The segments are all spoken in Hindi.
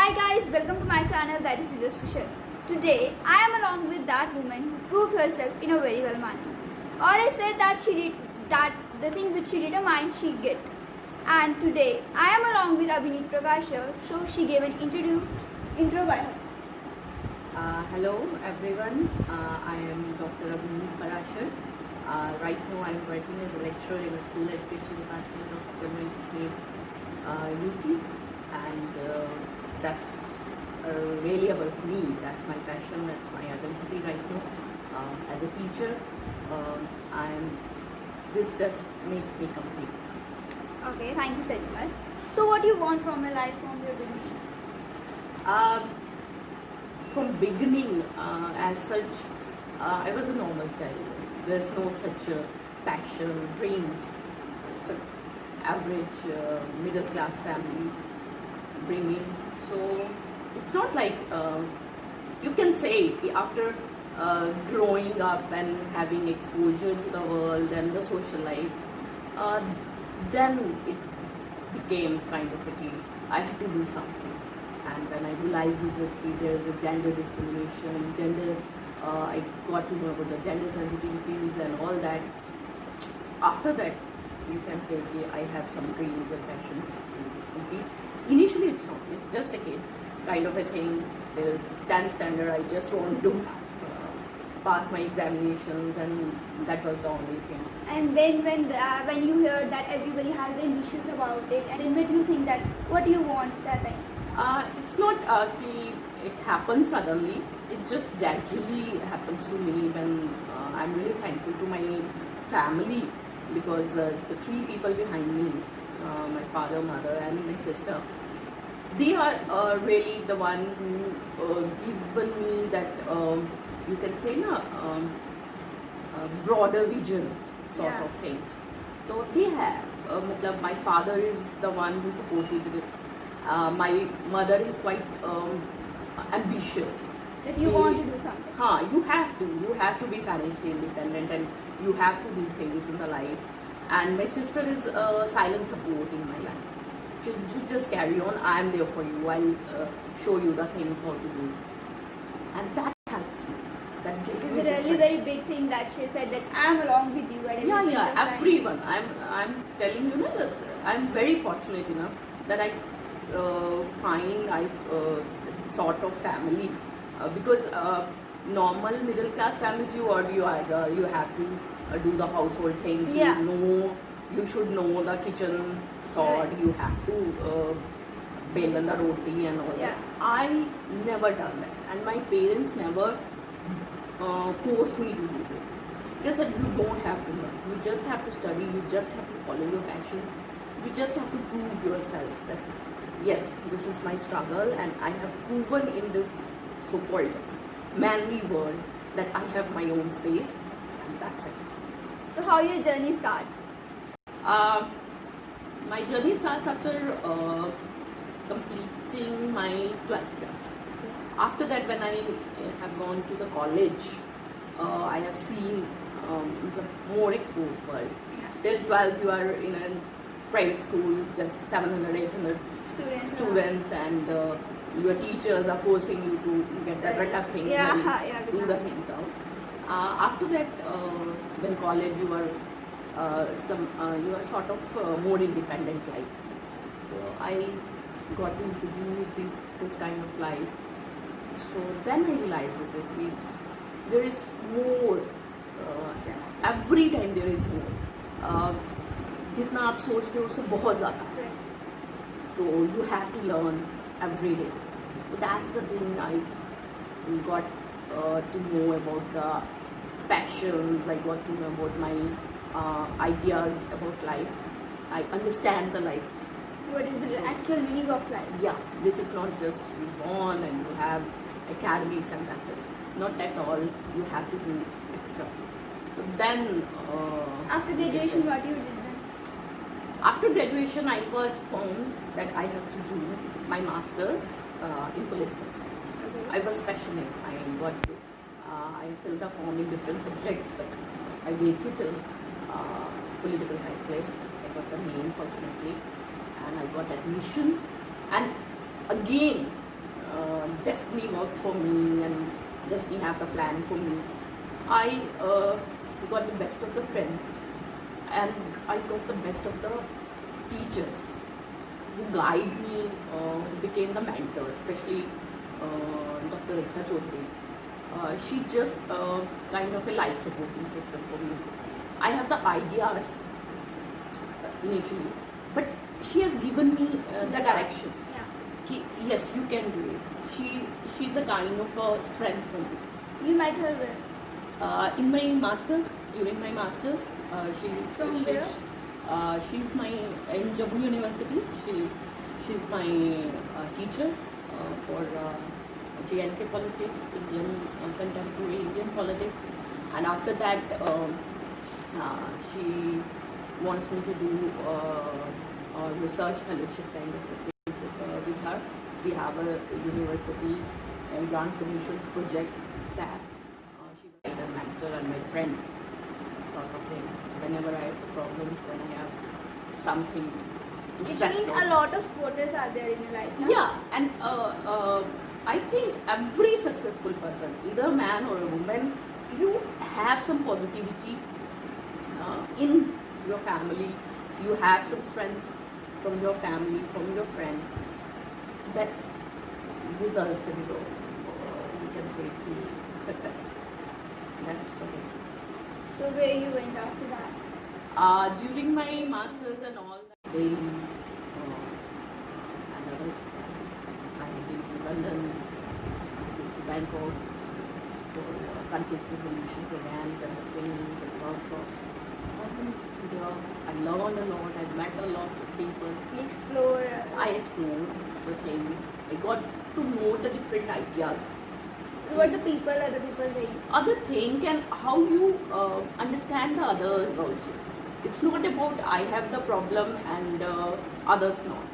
Hi guys, welcome to my channel, that is Jesus Fisher. Today I am along with that woman who proved herself in a very well manner. Or I said that she did that the thing which she determined she get. And today I am along with Abhinit Prakasha, so she gave an intro by her. Hello everyone, I am Dr. Abhinit Parashar. Right now I am working as a lecturer in the School Education Department of Jammu and Kashmir UT, and that's really about me. That's my passion, that's my identity right now. As a teacher, this just makes me complete. Okay, thank you so much. So what do you want from your life from your beginning? From beginning, as such, I was a normal child. There's no such passion, dreams. It's an average middle class family bringing. So it's not like you can say after growing up and having exposure to the world and the social life, then it became kind of okay, I have to do something. And when I realized that there is a gender discrimination, I got to know about the gender sensitivities and all that. After that, you can say, okay, I have some dreams and passions to complete. Initially, it's not. It's just a kid kind of a thing. Till 10th standard, I just want to pass my examinations, and that was the only thing. And then when you heard that everybody has ambitious about it, and then when you think that what do you want that time? It's not it happens suddenly. It just gradually happens to me when I'm really thankful to my family, because the three people behind me, my father, mother and my sister, they are really the one who given me that you can say broader vision sort of things. So they have my father is the one who supported it. My mother is quite ambitious. That you want to do something. You have to be financially independent, and you have to do things in the life. And my sister is silent support in my life. She just carry on. I am there for you. I'll show you the things how to do, and that helps me. That gives me. It's a really very big thing that she said that I am along with you at every everyone. I'm telling you that I'm very fortunate enough that I find sort of family, because normal middle class families, you have to do the household things. You should know the kitchen sort. You have to bake the roti and all that. I never done that, and my parents never forced me to do it. They said you don't have to learn. You just have to study. You just have to follow your passions. You just have to prove yourself that yes, this is my struggle, and I have proven in this so-called manly world that I have my own space, and that's it. So how your journey starts? My journey starts after completing my 12th class. After that, when I have gone to the college, I have seen the more exposed world. Till 12, you are in a private school, just 700, 800 students, and your teachers are forcing you to get the better things, do the things out. After that, when college, you are sort of more independent life. So I got to introduce this kind of life. So then I realized that there is more. Every time there is more. जितना आप सोचते हो उससे बहुत ज़्यादा, तो you have to learn every day. So that's the thing I got to know about the passions. I got to know about my ideas about life. I understand the life. What is the actual meaning of life? Yeah, this is not just you born and you have academics and that's it. Not at all. You have to do extra. So then after graduation, what you did then? After graduation, I was found that I have to do my master's in political science. I was passionate. I filled the form in different subjects, but I waited till political science list. I got the name, fortunately, and I got admission. And again, destiny works for me and destiny have the plan for me. I got the best of the friends and I got the best of the teachers who guide me, became the mentor, especially Dr. Rekha Chaudhary. She just kind of a life supporting system for me. I have the ideas initially, but she has given me the direction. Yeah. Ki, yes, you can do it. She's a kind of a strength for me. You met her where? In my masters, during my masters, From where? She's my in Jammu University. She's my teacher for JNK politics, Indian contemporary Indian politics, and after that she wants me to do a research fellowship kind of a thing with her. We have a university and grant commissions project, SAP. She was like a mentor and my friend, sort of thing. Whenever I have problems, when I have something to It stress means out. a lot of supporters are there in your life. No? Yeah, and I think every successful person, either a man or a woman, you have some positivity in your family. You have some strengths from your family, from your friends, that results in your, you can say, success. That's the thing. So where you went after that? During my masters and all, daily, another, I have been to London, I have been to Bangkok for conflict resolution programs and trainings and workshops. I've been there, I learned a lot, I met a lot of people. You explore. I explored the things, I got to know the different ideas. What the people, other people think. Other thing and how you understand the others also. It's not about I have the problem and others not.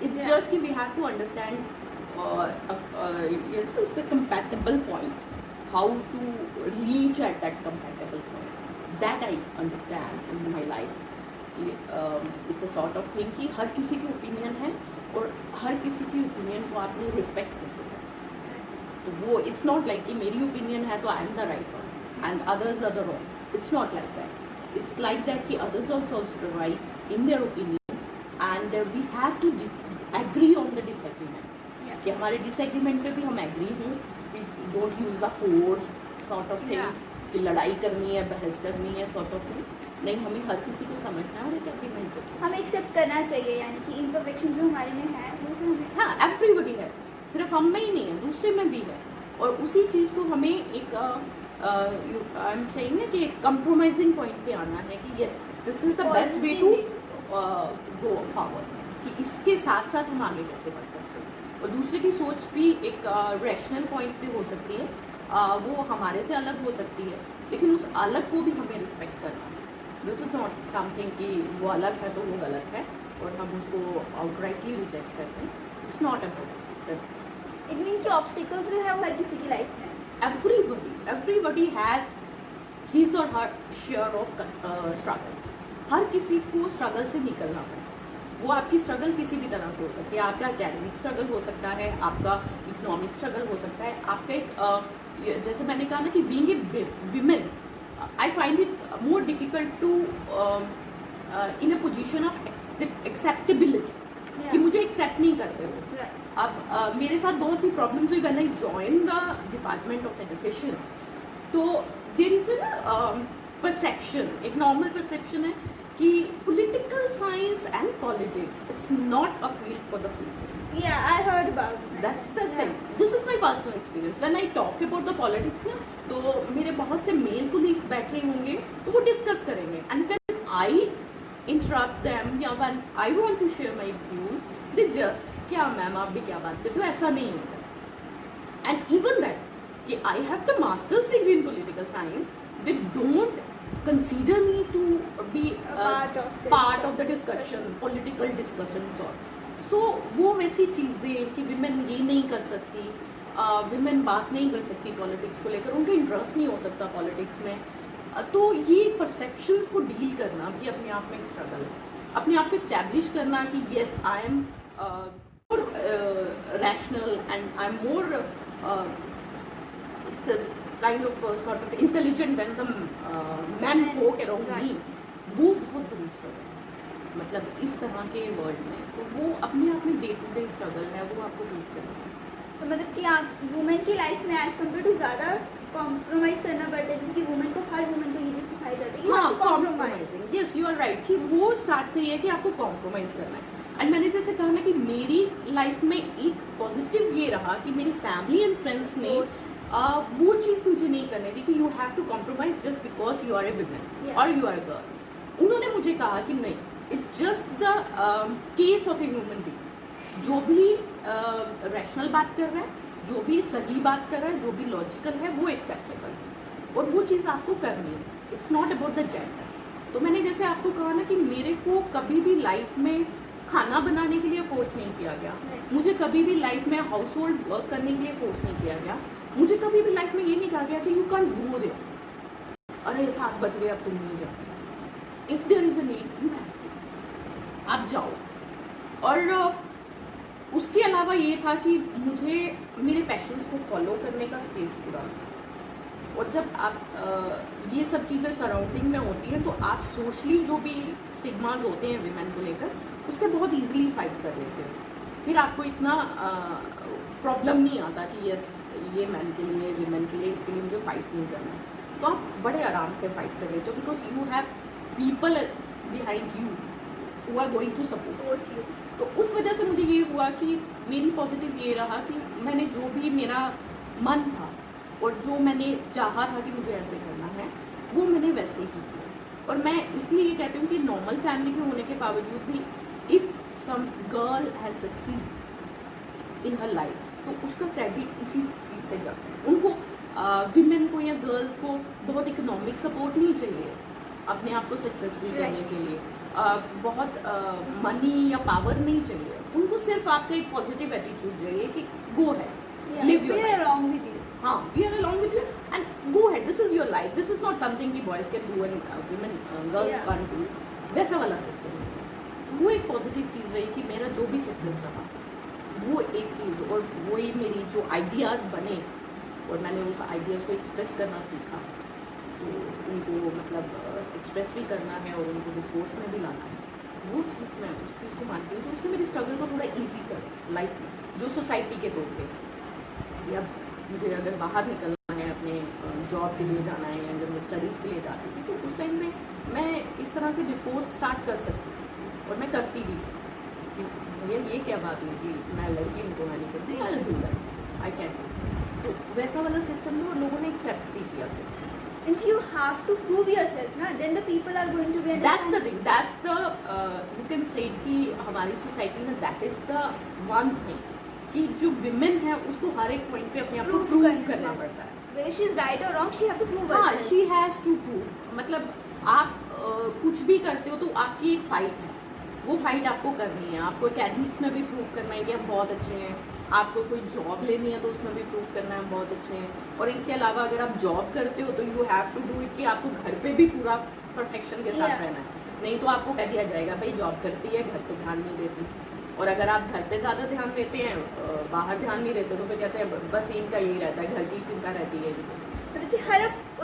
It's Yeah. just that we have to understand it's a compatible point. How to reach at that compatible point. That I understand in my life. कि, it's a sort of thing कि हर किसी की opinion है और हर किसी की opinion को आपने respect कैसे करना. तो वो इट्स नॉट लाइक कि मेरी ओपिनियन है तो I am the right one and others are the wrong. It's not like that. It's like that कि others also right in their opinion and we have to agree on the disagreement. Yeah. कि हमारे डिसएग्रीमेंट पे भी हम एग्री हों. We don't use the force sort of things कि लड़ाई करनी है, बहस करनी है, सॉर्ट ऑफ थिंग. नहीं, हमें हर किसी को समझना है और एक एग्रीमेंट पे. हमें एक्सेप्ट करना चाहिए, यानी कि इम्परफेक्शन जो हमारे में है वो से हमें. हाँ, एवरीबडी है. सिर्फ हम में ही नहीं है, दूसरे में भी है. और उसी चीज़ को हमें एक आई एम सेइंग ना कि एक कंप्रोमाइजिंग पॉइंट पे आना है कि yes this is the best way to go forward. कि इसके साथ साथ हम आगे कैसे बढ़ सकते हैं. और दूसरे की सोच भी एक रैशनल पॉइंट पे हो सकती है. वो हमारे से अलग हो सकती है, लेकिन उस अलग को भी हमें रिस्पेक्ट करना है. दिस इज नॉट समथिंग कि वो अलग है तो वो गलत है और हम उसको आउटराइटली रिजेक्ट करते हैं. It's not about this. It mean कि ऑब्स्टिकल्स जो है वो हर किसी की लाइफ में. everybody has his or her share of struggles. हर किसी को स्ट्रगल से निकलना है. वो आपकी स्ट्रगल किसी भी तरह से हो सकती है. आपका एकेडमिक स्ट्रगल हो सकता है, आपका इकोनॉमिक स्ट्रगल हो सकता है, आपका एक जैसे मैंने कहा ना कि being a women I find it more difficult to in a position of acceptability. कि मुझे एक्सेप्ट नहीं करते हो. Right. अब मेरे साथ बहुत सी प्रॉब्लम्स हुई when I join the department of education. तो देयर इज एन परसेप्शन, एक नॉर्मल परसेप्शन है कि political science and politics it's not a field for the females. Yeah, I heard about it. That's the thing. This is my personal experience. When I talk about the politics ना, तो मेरे बहुत से मेल कोलीग बैठे होंगे तो वो डिस्कस करेंगे. And when I interrupt them या when I want to share my views, they just क्या मैम आप भी क्या बात करते हो, ऐसा नहीं होता. And even that कि I have the master's degree in political science, they don't consider me to be part of the discussion, political discussions or. So वो वैसी चीज़ें कि विमेन ये नहीं कर सकती, विमेन बात नहीं कर सकती पॉलिटिक्स को लेकर, उनका इंटरेस्ट नहीं हो सकता पॉलिटिक्स में. तो ये परसेप्शंस को डील करना भी अपने आप में एक स्ट्रगल है. अपने आप को इस्टेब्लिश करना कि yes I am rational and I'm more it's a kind of sort of intelligent than the man folk around me. वो बहुत बड़ी स्ट्रगल है, मतलब इस तरह के वर्ल्ड में तो वो अपने आप में डे टू डे स्ट्रगल है, वो आपको प्रूव करना है। तो मतलब कि आप वुमेन की लाइफ में एज कम्पेयर टू ज़्यादा कॉम्प्रोमाइज़ करना पड़ता है, जैसे कि वुमेन को हर वुमेन को ये चीज़ सिखाई जाती है कि हाँ, compromising. Yes you are right कि वो स्टार्ट से ये है कि आपको कॉम्प्रोमाइज़ करना है। एंड मैंने जैसे कहा ना कि मेरी लाइफ में एक पॉजिटिव ये रहा कि मेरी फैमिली एंड फ्रेंड्स ने वो चीज़ मुझे नहीं करने दी कि you have to compromise just because you are a women और यू आर अ गर्ल। उन्होंने मुझे कहा कि नहीं, it's just the case of a human being. जो भी रैशनल बात कर रहा है, जो भी सही बात कर रहा है, जो भी लॉजिकल है, वो एक्सेप्टेबल है और वो चीज़ आपको करनी है। It's not about the gender. तो मैंने जैसे आपको कहा ना कि मेरे को कभी भी लाइफ में खाना बनाने के लिए फोर्स नहीं किया गया, मुझे कभी भी लाइफ में हाउस होल्ड वर्क करने के लिए फोर्स नहीं किया गया, मुझे कभी भी लाइफ में ये नहीं कहा गया कि यू कैन डू इट, अरे 7 बज गए अब तुम नहीं जा सकते। If there is a need you have to, आप जाओ। और उसके अलावा ये था कि मुझे मेरे पैशंस को फॉलो करने का स्पेस पूरा था। और जब आप ये सब चीज़ें सराउंडिंग में होती हैं तो आप सोशली जो भी स्टिग्माज होते हैं विमेन को लेकर उससे बहुत इजीली फाइट कर लेते हो। फिर आपको इतना प्रॉब्लम नहीं आता कि यस ये मैन के लिए, विमेन के लिए, इसके लिए मुझे फाइट नहीं करना। तो आप बड़े आराम से फाइट कर लेते हो because you have people behind you who are going to support you. तो उस वजह से मुझे ये हुआ कि मेरी पॉजिटिव ये रहा कि मैंने जो भी मेरा मन था और जो मैंने चाहा था कि मुझे ऐसे करना है वो मैंने वैसे ही किया। और मैं इसलिए ये कहती हूँ कि नॉर्मल फैमिली के होने के बावजूद भी if some girl has succeed in her life तो उसका क्रेडिट इसी चीज़ से जाता है। उनको विमेन को या गर्ल्स को बहुत इकोनॉमिक सपोर्ट नहीं चाहिए अपने आप को सक्सेसफुल करने के लिए, बहुत मनी या पावर नहीं चाहिए, उनको सिर्फ आपका एक पॉजिटिव एटीट्यूड चाहिए कि गो है, live your life, along with you. हाँ, we are along with you and go ahead, this is your life, this is not something कि boys can do and women girls can't do, वैसा वाला सिस्टम है। वो एक पॉजिटिव चीज़ रही कि मेरा जो भी सक्सेस रहा वो एक चीज़, और वही मेरी जो आइडियाज़ बने और मैंने उस आइडियाज़ को एक्सप्रेस करना सीखा, तो उनको मतलब एक्सप्रेस भी करना है और उनको डिस्कोर्स में भी लाना है, वो चीज़ मैं उस चीज़ को मानती हूँ। तो उसने मेरी स्ट्रगल को थोड़ा ईजी कर लाइफ में, जो सोसाइटी के तौर पर या मुझे अगर बाहर निकलना है, अपने जॉब के लिए जाना है या जब मैं स्टडीज़ के लिए जाती थी तो उस टाइम में मैं इस तरह से डिस्कोर्स स्टार्ट कर सकती हूँ और मैं करती भी कि भैया ये क्या बात हुई कि मैं लड़की हूँ तो मैं नहीं करती, I do that, I can. तो वैसा वाला सिस्टम में और लोगों ने एक्सेप्ट भी किया था। And you have to prove yourself, na? Then the people are going to be. That's the thing. That's the you can say कि हमारी सोसाइटी में that is the one thing कि जो विमेन है उसको हर एक पॉइंट पे अपने आप को प्रूव करना पड़ता है। Whether she is right or wrong, she have to prove हाँ, herself. she has to prove. मतलब आप कुछ भी करते हो तो आपकी एक फाइट है, वो फाइट आपको करनी है। आपको एकेडमिक्स में भी प्रूव करना है कि आप बहुत अच्छे हैं, आपको कोई जॉब लेनी है तो उसमें भी प्रूव करना है बहुत अच्छे हैं, और इसके अलावा अगर आप जॉब करते हो तो you have to do it कि आपको घर पे भी पूरा परफेक्शन के साथ रहना है। नहीं तो आपको कह दिया जाएगा भाई जॉब करती है, घर पे ध्यान नहीं देती। और अगर आप घर पे ज़्यादा ध्यान देते हैं, बाहर ध्यान नहीं देते तो फिर कहते हैं बस इनका यही रहता है, घर की चिंता रहती है। मतलब कि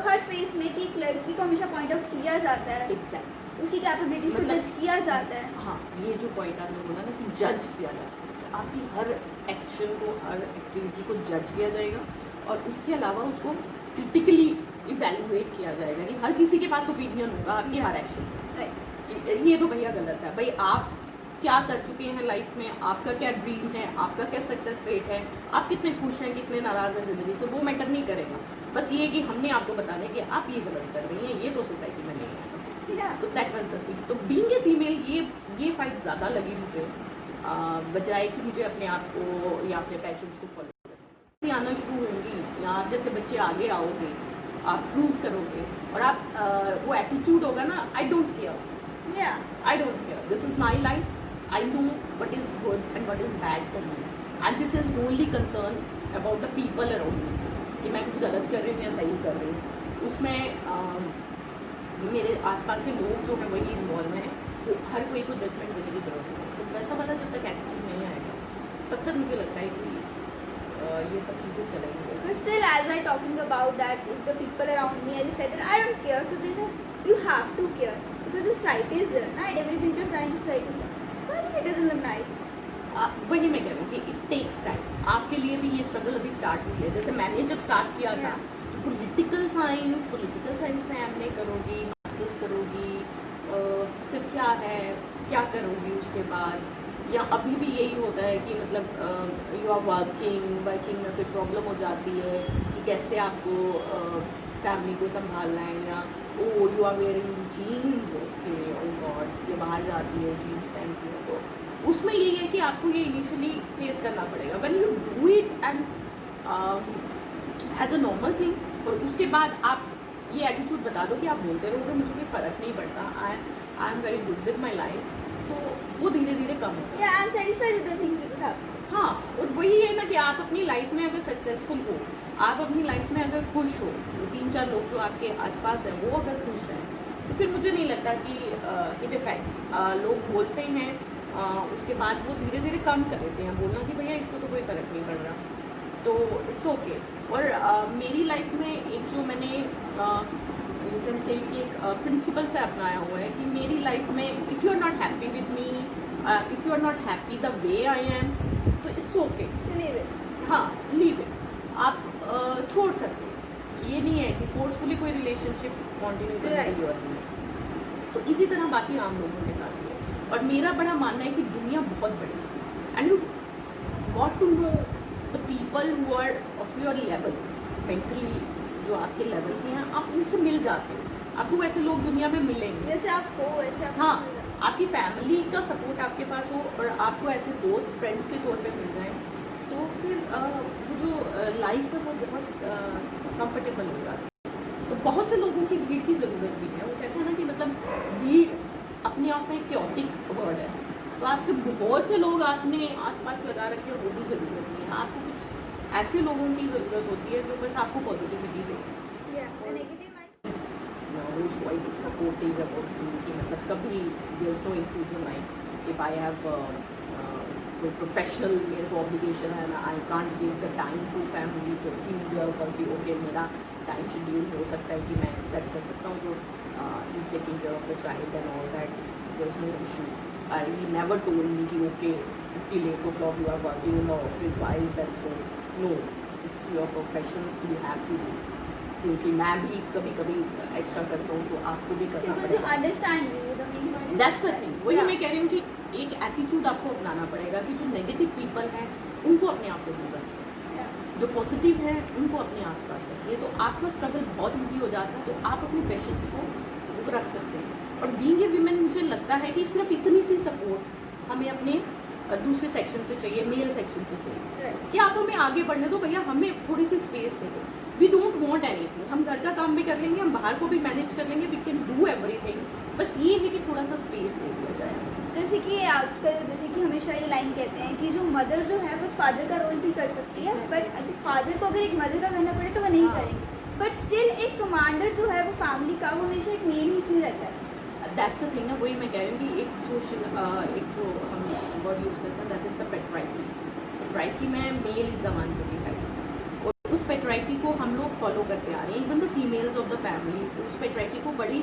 हर फेस में कि एक लड़की को हमेशा पॉइंट आउट किया जाता है, एग्जैक्ट उसकी कैपेबिलिटीज को मतलब जज किया जाता है। हाँ, ये जो पॉइंट आपने बोला ना कि जज किया जाता है, आपकी हर एक्शन को, हर एक्टिविटी को जज किया जाएगा और उसके अलावा उसको क्रिटिकली इवेलुएट किया जाएगा कि हर किसी के पास ओपिनियन होगा आपकी हर एक्शन पर। ये तो भैया गलत है, भाई आप क्या कर चुके हैं लाइफ में, आपका क्या ड्रीम है, आपका क्या सक्सेस रेट है, आप कितने खुश हैं, कितने नाराज़ हैं ज़िंदगी से, वो मैटर नहीं करेगा। बस ये कि हमने आपको बताने कि आप ये गलत कर रही हैं, ये तो सोसाइटी में नहीं है। तो दैट वाज द थिंग। तो बीइंग ए फीमेल ये फाइट ज़्यादा लगी मुझे, बजाय कि मुझे अपने आप को या अपने पैशंस को फॉलो करना। आना शुरू होंगी या आप जैसे बच्चे आगे आओगे, आप प्रूव करोगे और आप वो एटीट्यूड होगा ना, I don't care, I don't care, this is my life, I know what is good and what is bad for me, and this is only concern about the people around me कि मैं कुछ गलत कर रही हूँ या सही कर रही हूँ। उसमें मेरे आसपास के लोग जो हैं वही इन्वॉल्व हैं, तो हर कोई को जजमेंट देने की जरूरत है। तो वैसा वाला जब तक एटीट्यूड नहीं आएगा तब तक मुझे लगता है कि ये सब चीज़ें चलेंगी. But still, as I talking about that, if the people around me, as I said, that I don't care. So they said, you have to care because the society is there, right? Everything just trying to society. So I think it doesn't look nice. वही मैं कह रही हूँ कि इट टेक्स टाइम. आपके लिए भी ये स्ट्रगल अभी स्टार्ट हुई है. जैसे मैंने जब स्टार्ट किया था, तो पॉलिटिकल साइंस में एमए करोगी, मास्टर्स करोगी, फिर क्या करोगी उसके बाद, या अभी भी यही होता है कि मतलब यू आर वर्किंग में फिर प्रॉब्लम हो जाती है कि कैसे आपको फैमिली को संभालना है, या oh you are wearing jeans, okay oh god, ये बाहर जाती है जीन्स पहनती है. तो उसमें यही है कि आपको ये इनिशियली फेस करना पड़ेगा. When you do it and as a normal thing, और उसके बाद आप ये एटीट्यूड बता दो कि आप बोलते रहोगे मुझे कोई फ़र्क नहीं पड़ता, I am very good with my life, तो वो धीरे धीरे कम होता है. Yeah, I'm satisfied with the things which happen. हाँ, और वही है ना कि आप अपनी लाइफ में अगर सक्सेसफुल हो, आप अपनी लाइफ में अगर खुश हो, वो 3-4 लोग जो आपके आसपास हैं वो अगर खुश हैं, तो फिर मुझे नहीं लगता कि इट इफेक्ट्स. लोग बोलते हैं, उसके बाद वो धीरे धीरे कम कर देते हैं बोलना कि भैया इसको तो कोई फ़र्क नहीं पड़ रहा, तो इट्स ओके. और मेरी लाइफ में एक जो मैंने यू कैन से कि एक प्रिंसिपल से अपनाया हुआ है कि मेरी लाइफ में if you are not happy with me, if you are not happy the way I am, तो इट्स ओके. Leave it. हाँ, लीव इट. आप छोड़ सकते हो. ये नहीं है कि फोर्सफुली कोई रिलेशनशिप कंटिन्यू करने की जरूरत नहीं है. तो इसी तरह बाकी आम लोगों के साथ भी है. और मेरा बड़ा मानना है कि दुनिया बहुत बड़ी है and you got to know the people who are of your level mentally, जो आपके लेवल के हैं, आप उनसे मिल जाते हो. आपको ऐसे लोग दुनिया में मिलेंगे. जैसे आप हो वैसे आप. हाँ, आपकी फैमिली का सपोर्ट आपके पास हो और आपको ऐसे दोस्त फ्रेंड्स के तौर पे मिल जाए, तो फिर वो जो लाइफ है वो बहुत कंफर्टेबल हो जाती है. तो बहुत से लोगों की भीड़ की ज़रूरत भी है. वो कहते हैं ना कि मतलब भीड़ अपने आप में क्योटिक वर्ड है, तो आपके बहुत से लोग आपने आसपास लगा रखे हैं, वो भी ज़रूरत नहीं है. आपको कुछ ऐसे लोगों की ज़रूरत होती है जो बस आपको positivity they. Yeah, the negative mind. who's quite supportive about me कि मतलब कभी there's no intrusion like if I have कोई प्रोफेशनल मेरे को ऑब्लिगेशन है ना, I can't give the time to family, तो ही इज़ देयर फॉर कि ओके मेरा टाइम शेड्यूल हो सकता है कि मैं सेट कर सकता हूँ, तो he is taking care of the child and all that, there is no issue. He never told me कि okay till 8 o'clock you are working in the office, why is that so? No, it's your profession, you have to do. क्योंकि मैं भी कभी कभी एक्स्ट्रा करता हूँ, तो आपको भी करना People to पड़ेगा. understand you, the main point. That's the thing. वही मैं कह रही हूँ कि एक एटीट्यूड आपको अपनाना पड़ेगा कि जो नेगेटिव पीपल हैं उनको अपने आप से दूर रखिए, Yeah. जो पॉजिटिव हैं उनको अपने आसपास रखिए, तो आपका स्ट्रगल बहुत ईजी हो जाता है. तो आप अपने पेशेंस को रख सकते हैं. और बीइंग ए वीमेन मुझे लगता है कि सिर्फ इतनी सी सपोर्ट हमें अपने दूसरे सेक्शन से चाहिए, मेल सेक्शन से चाहिए, Right. कि आप हमें आगे बढ़ने दो भैया, हमें थोड़ी सी स्पेस दे दो. We don't want anything. हम घर का काम भी कर लेंगे, हम बाहर को भी मैनेज कर लेंगे, वी कैन डू एवरीथिंग. बस ये है कि थोड़ा सा स्पेस दे दिया जाए. जैसे कि आजकल जैसे कि हमेशा ये लाइन कहते हैं कि जो मदर जो है वो फादर का रोल भी कर सकती है, बट अगर फादर को अगर एक मदर का करना पड़े तो वो नहीं हाँ. करेंगे. बट स्टिल एक कमांडर जो है वो फैमिली का, वो हमेशा एक मेल ही क्यों रहता है. दैट्स द थिंग ना. वही मैं कह रही हूँ कि एक सोशल एक जो हम वर्ड यूज़ करते हैं that is the patriarchy. Patriarchy में male is the one to be head, और उस पेट्राइकी को हम लोग फॉलो करते आ रहे हैं. Even the females of the family उस पेट्राइकी को बड़ी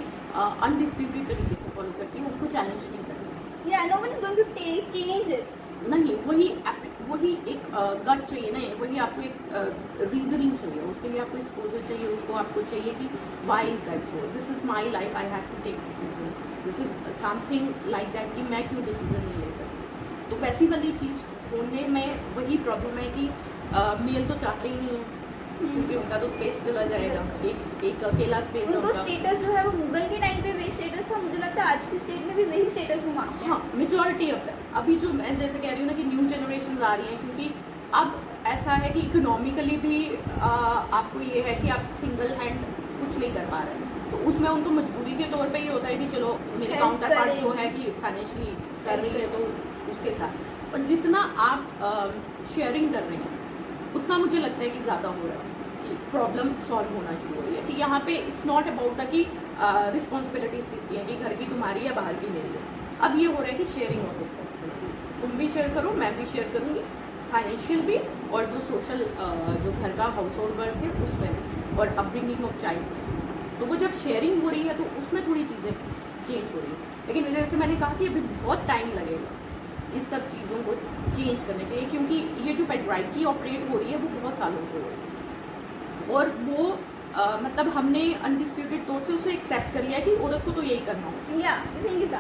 अनडिस्प्यूटेड तरीके से फॉलो करती है, उनको चैलेंज नहीं करती. Yeah, no one is going to change it. नहीं, वही एक गट चाहिए ना, वही आपको एक रीजनिंग चाहिए, उसके लिए आपको एक्सपोजर चाहिए, उसको आपको चाहिए कि why is that so, this is my life, I have to take decision, this is something like that कि मैं क्यों डिसीजन नहीं ले सकती. तो वैसी वाली चीज़ होने में वही प्रॉब्लम है कि मेल तो चाहते ही नहीं है, क्योंकि उनका तो स्पेस चला जाएगा, एक अकेला स्पेस है उनको उनका. स्टेटस जो है वो मुगल के टाइम पे वही स्टेटस था, मुझे लगता है आज की स्टेट में भी वही स्टेटस वो मांगते हैं. हाँ, मेजॉरिटी ऑफ दैट. अभी जो मैं जैसे कह रही हूँ ना कि न्यू जनरेशन आ रही हैं, क्योंकि अब ऐसा है कि इकोनॉमिकली भी आपको ये है कि आप सिंगल हैंड कुछ नहीं कर पा रहे हैं, तो उसमें उनको मजबूरी के तौर पे ये होता है कि चलो मेरे Help काउंटर पार्ट जो करें. है कि फाइनेंशियली कर रही है तो उसके साथ. और जितना आप शेयरिंग कर रहे हैं उतना मुझे लगता है कि ज़्यादा हो रहा है, कि प्रॉब्लम सॉल्व होना शुरू हो रही है. कि यहाँ पे इट्स नॉट अबाउट द कि रिस्पॉन्सिबिलिटीज़ किसकी है, कि घर की तुम्हारी या बाहर की मेरी है. अब ये हो रहा है कि शेयरिंग ऑफ रिस्पॉन्सिबिलिटीज़, तुम भी शेयर करो, मैं भी शेयर करूँगी, फाइनेंशियल भी और जो सोशल जो घर का हाउस होल्ड वर्क है उसमें भी, और अपब्रिंगिंग ऑफ चाइल्ड। तो वो जब शेयरिंग हो रही है तो उसमें थोड़ी चीज़ें चेंज हो रही है, लेकिन जैसे मैंने कहा कि अभी बहुत टाइम लगेगा इस सब चीज़ों को चेंज करने के लिए, क्योंकि ये जो पेट्रार्की ऑपरेट हो रही है वो बहुत सालों से हो रही है, और वो मतलब हमने अनडिस्प्यूटेड तौर से उसे एक्सेप्ट कर लिया कि औरत को तो यही करना होगा, या थिंग इज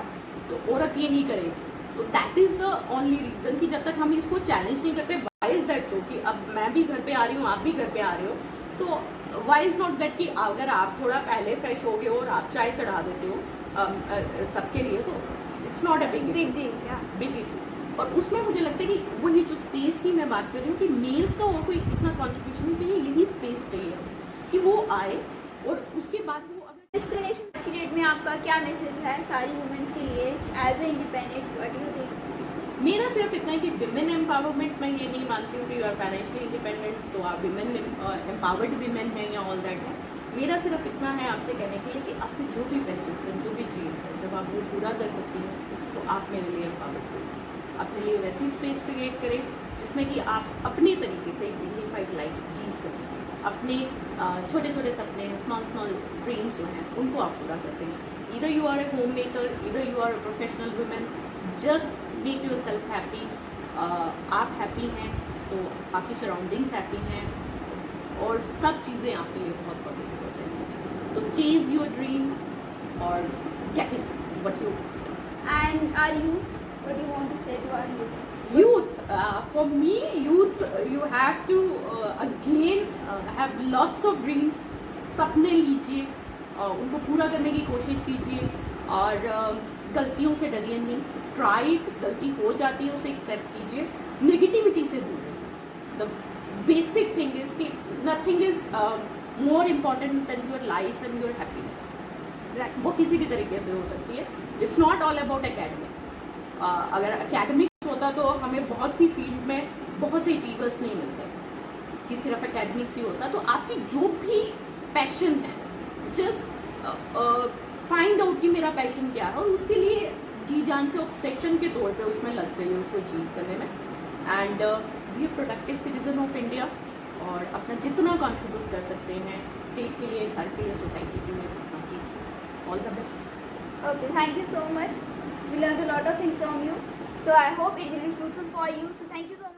तो औरत यही करेगी। तो that is the only reason कि जब तक हम इसको चैलेंज नहीं करते, वाई इज़ दैट सो कि अब मैं भी घर पे आ रही हूँ, आप भी घर पे आ रहे हो, तो वाई इज़ नॉट दैट कि अगर आप थोड़ा पहले फ्रेश हो गए और आप चाय चढ़ा देते हो सबके लिए, तो it's not a big big issue. और उसमें मुझे लगता है कि वही जो स्पेस की मैं बात कर रही हूँ कि मेल्स का और कोई इतना कॉन्ट्रीब्यूशन नहीं चाहिए, यही स्पेस चाहिए कि वो आए, और उसके बाद वो अगर डिस्क्रिमिनेशन की डेट में आपका क्या मैसेज है सारी वुमेन्स के लिए as a independent, what do you think? मेरा सिर्फ इतना है कि विमेन एम्पावरमेंट, मैं ये नहीं मानती हूँ कि यू आर फाइनेंशियली इंडिपेंडेंट तो आप विमेन एम्पावर्ड विमेन हैं या ऑल दैट है। मेरा सिर्फ इतना है आपसे कहने के लिए कि आपके जो भी पैशंस हैं, जो भी ड्रीम्स हैं, जब आप वो पूरा कर सकती हैं तो आप मेरे लिए एम्पावर्ड हो, अपने लिए वैसी स्पेस क्रिएट करें जिसमें कि आप अपने तरीके से एक डिग्निफाइड लाइफ जी सकें, अपने छोटे छोटे सपने, स्मॉल ड्रीम्स जो हैं उनको आप पूरा कर सकें। इधर you are a homemaker, इधर you are a professional women, just make yourself happy. आप हैप्पी हैं तो आपकी सराउंडिंग्स हैप्पी हैं और सब चीज़ें आपके लिए बहुत पॉजिटिव हो जाएंगी। तो चेज योर ड्रीम्स और get it what you and are youth, what do you want to say to our youth? Youth, for me, youth, you have to again have lots of dreams. सपने लीजिए, उनको पूरा करने की कोशिश कीजिए, और गलतियों से डरिए नहीं, ट्राई, गलती हो जाती है उसे एक्सेप्ट कीजिए, नेगेटिविटी से दूर रहिए। द बेसिक थिंग इज कि nothing is more important than your life and your happiness. वो किसी भी तरीके से हो सकती है, it's not all about academics. अगर एकेडमिक्स होता तो हमें बहुत सी फील्ड में बहुत से अचीवर्स नहीं मिलते कि सिर्फ एकेडमिक्स ही होता। तो आपकी जो भी पैशन है, जस्ट फाइंड आउट कि मेरा पैशन क्या है, और उसके लिए जी जान से ऑब्सेशन के तौर पे उसमें लग जाइए उसको अचीव करने में, and be a productive citizen of India, और अपना जितना कंट्रीब्यूट कर सकते हैं स्टेट के लिए, घर के लिए, सोसाइटी के लिए, उतना कीजिए। All the best. Okay, thank you so much. We learned a lot of things from you. So I hope it will be fruitful for you. So thank you so much.